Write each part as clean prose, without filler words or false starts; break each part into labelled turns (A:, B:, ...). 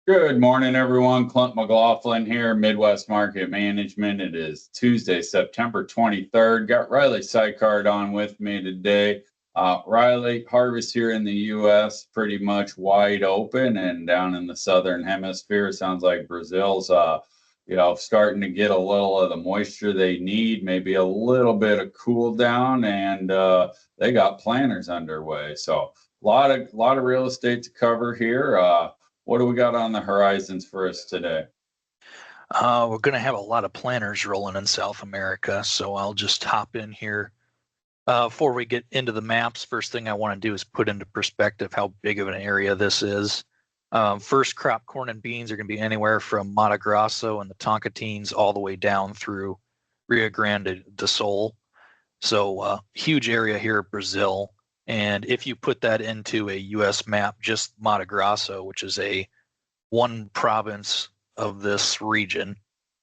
A: Good morning, everyone. Clint McLaughlin here, Midwest Market Management. It is Tuesday, September 23rd. Got Riley Sykard on with me today. Riley, harvest here in the U.S. pretty much wide open, and down in the southern hemisphere, sounds like Brazil's, starting to get a little of the moisture they need, maybe a little bit of cool down, and they got planters underway. So a lot of real estate to cover here. What do we got on the horizons for us today?
B: We're going to have a lot of planners rolling in South America, so I'll just hop in here. Before we get into the maps, first thing I want to do is put into perspective how big of an area this is. First crop corn and beans are going to be anywhere from Mato Grosso and the Tocantins all the way down through Rio Grande do Sul. So huge area here, Brazil. And if you put that into a U.S. map, just Mato Grosso, which is a one province of this region,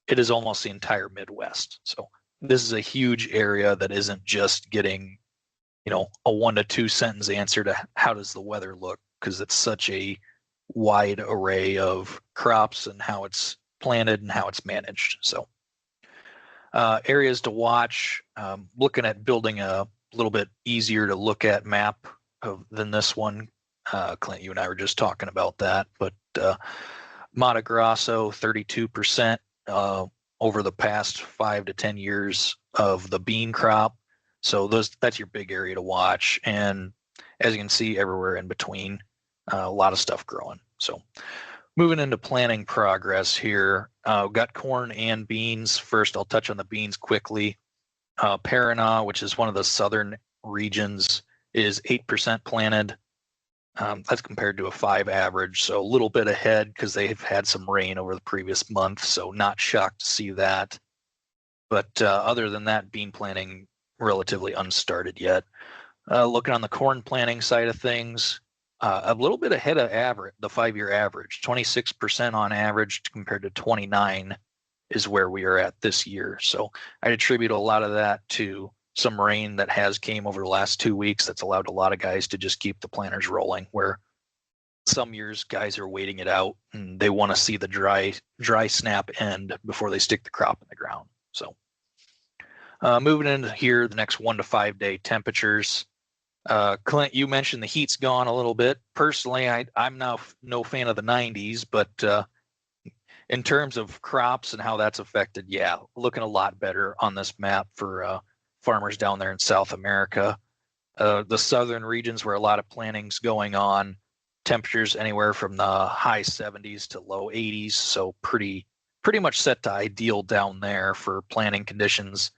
B: it is almost the entire Midwest. So this is a huge area that isn't just getting, a 1 to 2 sentence answer to how does the weather look, because it's such a wide array of crops and how it's planted and how it's managed. So areas to watch, looking at building a little bit easier to look at map than this one. Clint, you and I were just talking about that, but Mato Grosso, 32% over the past 5 to 10 years of the bean crop. So that's your big area to watch. And as you can see, everywhere in between, a lot of stuff growing. So moving into planting progress here, we've got corn and beans. First, I'll touch on the beans quickly. Paraná, which is one of the southern regions, is 8% planted. That's compared to a 5 average, so a little bit ahead because they've had some rain over the previous month, so not shocked to see that. But other than that, bean planting relatively unstarted yet. Looking on the corn planting side of things, a little bit ahead of average, the 5-year average, 26% on average compared to 29 is where we are at this year. So I'd attribute a lot of that to some rain that has came over the last 2 weeks that's allowed a lot of guys to just keep the planters rolling, where some years guys are waiting it out and they want to see the dry snap end before they stick the crop in the ground. So moving into here, the next 1 to 5 day temperatures. Clint, you mentioned the heat's gone a little bit. Personally, I'm now no fan of the 90s, but in terms of crops and how that's affected, yeah, looking a lot better on this map for farmers down there in South America. The southern regions where a lot of plantings going on, temperatures anywhere from the high 70s to low 80s, so pretty much set to ideal down there for planting conditions.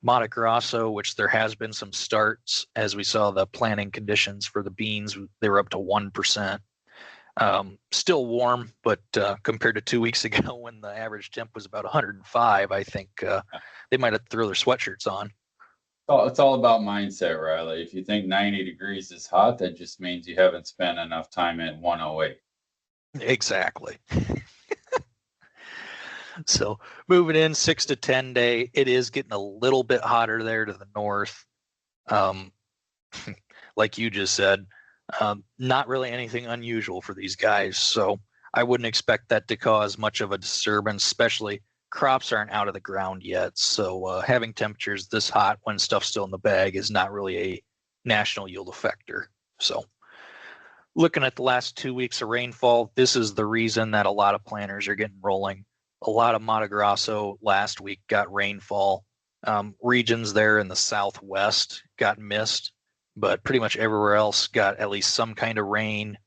B: Mato Grosso, which there has been some starts, as we saw the planting conditions for the beans, they were up to 1%. Still warm, but compared to 2 weeks ago when the average temp was about 105, I think they might have thrown their sweatshirts on.
A: Oh, it's all about mindset, Riley. If you think 90 degrees is hot, that just means you haven't spent enough time at 108.
B: Exactly. So moving in 6 to 10 day, it is getting a little bit hotter there to the north. Like you just said, not really anything unusual for these guys. So I wouldn't expect that to cause much of a disturbance, especially crops aren't out of the ground yet. So having temperatures this hot when stuff's still in the bag is not really a national yield effector. So looking at the last 2 weeks of rainfall, this is the reason that a lot of planters are getting rolling. A lot of Mato Grosso last week got rainfall. Regions there in the southwest got mist, but pretty much everywhere else got at least some kind of rain.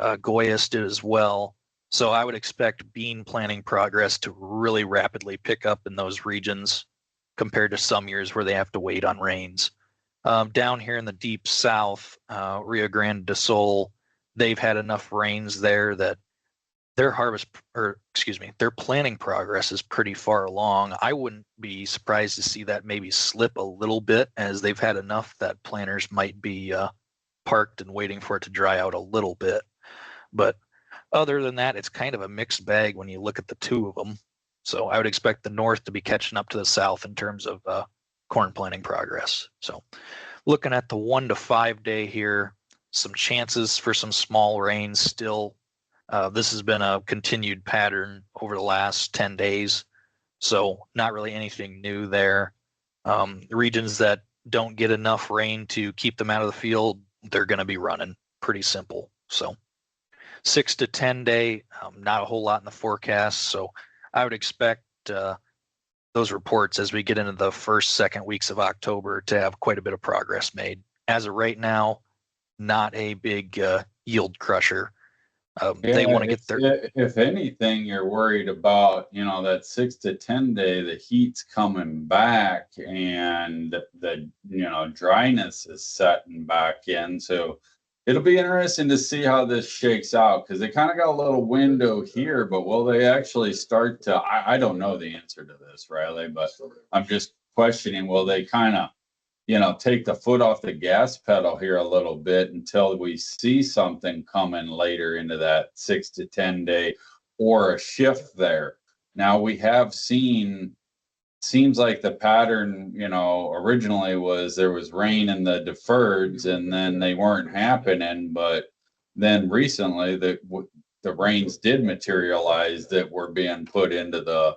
B: Goiás did as well. So I would expect bean planting progress to really rapidly pick up in those regions compared to some years where they have to wait on rains. Down here in the deep south, Rio Grande do Sul, they've had enough rains there that their their planting progress is pretty far along. I wouldn't be surprised to see that maybe slip a little bit, as they've had enough that planters might be parked and waiting for it to dry out a little bit. But other than that, it's kind of a mixed bag when you look at the two of them. So I would expect the north to be catching up to the south in terms of corn planting progress. So looking at the 1 to 5 day here, some chances for some small rains still. This has been a continued pattern over the last 10 days. So not really anything new there. Regions that don't get enough rain to keep them out of the field, they're going to be running. Pretty simple. So 6 to 10 day, not a whole lot in the forecast. So I would expect those reports as we get into the first, second weeks of October to have quite a bit of progress made. As of right now, not a big yield crusher. They want to get their.
A: If anything, you're worried about, that 6 to 10 day, the heat's coming back and the, dryness is setting back in. So it'll be interesting to see how this shakes out because they kind of got a little window here, but will they actually start to, I don't know the answer to this, Riley, but I'm just questioning, will they kind of, take the foot off the gas pedal here a little bit until we see something coming later into that 6 to 10 day or a shift there. Now we have seen, seems like the pattern, originally was there was rain in the deferreds and then they weren't happening, but then recently the rains did materialize that were being put into the,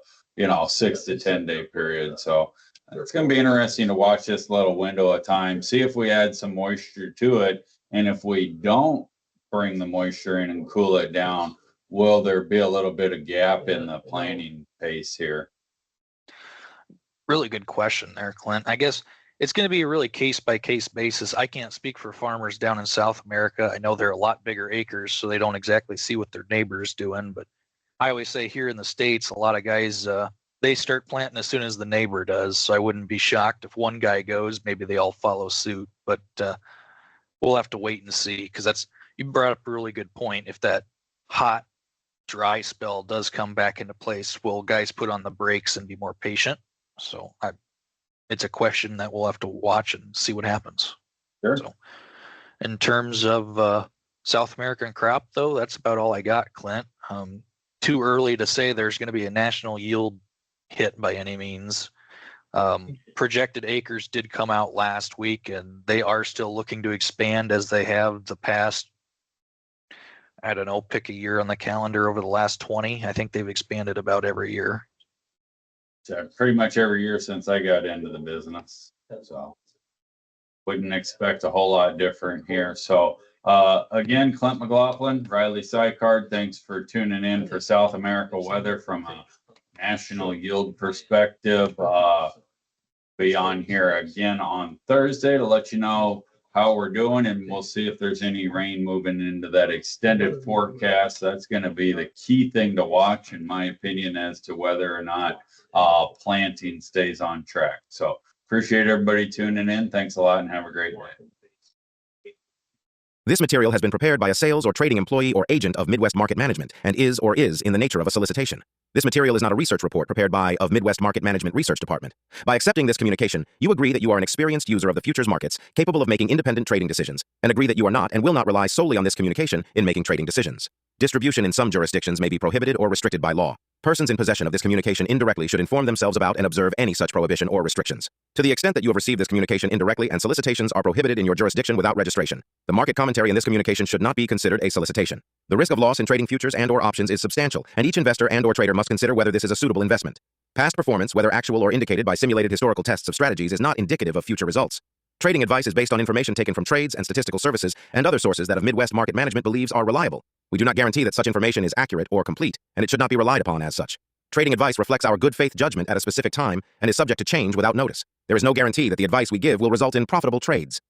A: 6 to 10 day period. So it's going to be interesting to watch this little window of time, see if we add some moisture to it. And if we don't bring the moisture in and cool it down, will there be a little bit of gap in the planting pace here?
B: Really good question there, Clint. I guess it's going to be a really case by case basis. I can't speak for farmers down in South America. I know they're a lot bigger acres, so they don't exactly see what their neighbor's doing. But I always say here in the States, a lot of guys, they start planting as soon as the neighbor does. So I wouldn't be shocked if one guy goes, maybe they all follow suit. But we'll have to wait and see, because you brought up a really good point. If that hot, dry spell does come back into place, will guys put on the brakes and be more patient? So it's a question that we'll have to watch and see what happens.
A: Sure.
B: So in terms of South American crop, though, that's about all I got, Clint. Too early to say there's going to be a national yield hit by any means. Projected acres did come out last week, and they are still looking to expand as they have the past, I don't know, pick a year on the calendar over the last 20. I think they've expanded about every year.
A: So pretty much every year since I got into the business. So wouldn't expect a whole lot different here. So again, Clint McLaughlin, Riley Sykard, thanks for tuning in for South America weather from a national yield perspective. Be on here again on Thursday to let you know how we're doing, and we'll see if there's any rain moving into that extended forecast. That's going to be the key thing to watch, in my opinion, as to whether or not planting stays on track. So appreciate everybody tuning in. Thanks a lot and have a great day.
C: This material has been prepared by a sales or trading employee or agent of Midwest Market Management and is or is in the nature of a solicitation. This material is not a research report prepared by of Midwest Market Management Research Department. By accepting this communication, you agree that you are an experienced user of the futures markets, capable of making independent trading decisions, and agree that you are not and will not rely solely on this communication in making trading decisions. Distribution in some jurisdictions may be prohibited or restricted by law. Persons in possession of this communication indirectly should inform themselves about and observe any such prohibition or restrictions. To the extent that you have received this communication indirectly and solicitations are prohibited in your jurisdiction without registration, the market commentary in this communication should not be considered a solicitation. The risk of loss in trading futures and/or options is substantial, and each investor and/or trader must consider whether this is a suitable investment. Past performance, whether actual or indicated by simulated historical tests of strategies, is not indicative of future results. Trading advice is based on information taken from trades and statistical services and other sources that of Midwest Market Management believes are reliable. We do not guarantee that such information is accurate or complete, and it should not be relied upon as such. Trading advice reflects our good faith judgment at a specific time and is subject to change without notice. There is no guarantee that the advice we give will result in profitable trades.